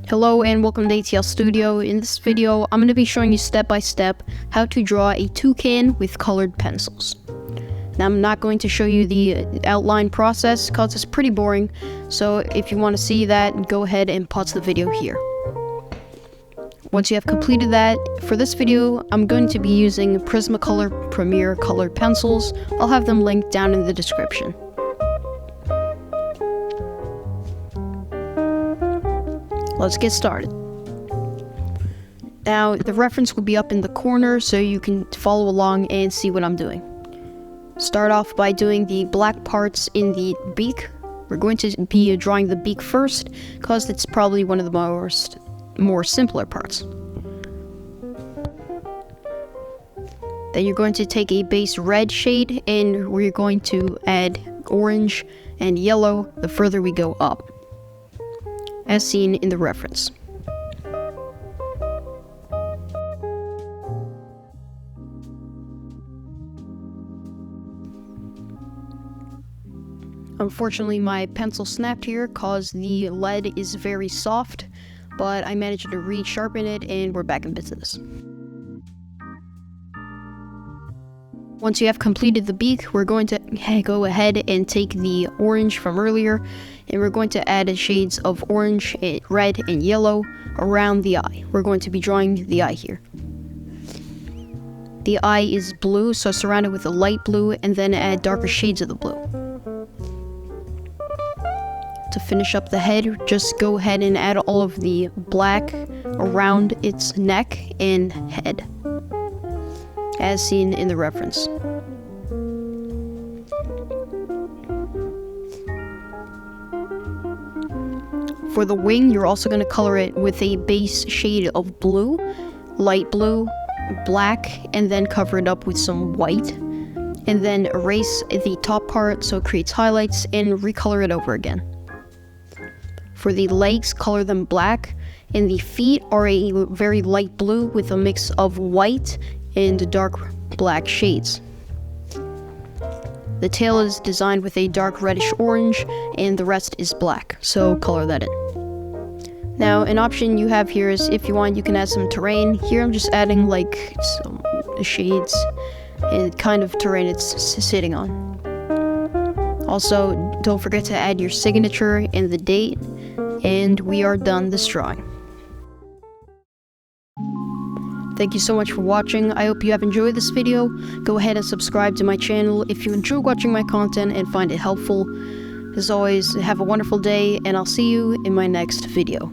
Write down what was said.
Hello and welcome to ATL Studio. In this video, I'm going to be showing you step by step how to draw a toucan with colored pencils. Now, I'm not going to show you the outline process because it's pretty boring, so if you want to see that, go ahead and pause the video here. Once you have completed that, for this video, I'm going to be using Prismacolor Premier colored pencils. I'll have them linked down in the description. Let's get started. Now, the reference will be up in the corner so you can follow along and see what I'm doing. Start off by doing the black parts in the beak. We're going to be drawing the beak first because it's probably one of the more simpler parts. Then you're going to take a base red shade and we're going to add orange and yellow the further we go up, as seen in the reference. Unfortunately, my pencil snapped here cause the lead is very soft, but I managed to re-sharpen it and we're back in business. Once you have completed the beak, we're going to go ahead and take the orange from earlier, and we're going to add shades of orange, red, and yellow around the eye. We're going to be drawing the eye here. The eye is blue, so surround it with a light blue, and then add darker shades of the blue. To finish up the head, just go ahead and add all of the black around its neck and head, as seen in the reference. For the wing, you're also going to color it with a base shade of blue, light blue, black, and then cover it up with some white, and then erase the top part so it creates highlights and recolor it over again. For the legs, color them black, and the feet are a very light blue with a mix of white and dark black shades. The tail is designed with a dark reddish orange, and the rest is black, so color that in. Now, an option you have here is if you want, you can add some terrain. Here I'm just adding like some shades and kind of terrain it's sitting on. Also, don't forget to add your signature and the date, and we are done this drawing. Thank you so much for watching. I hope you have enjoyed this video. Go ahead and subscribe to my channel if you enjoy watching my content and find it helpful. As always, have a wonderful day, and I'll see you in my next video.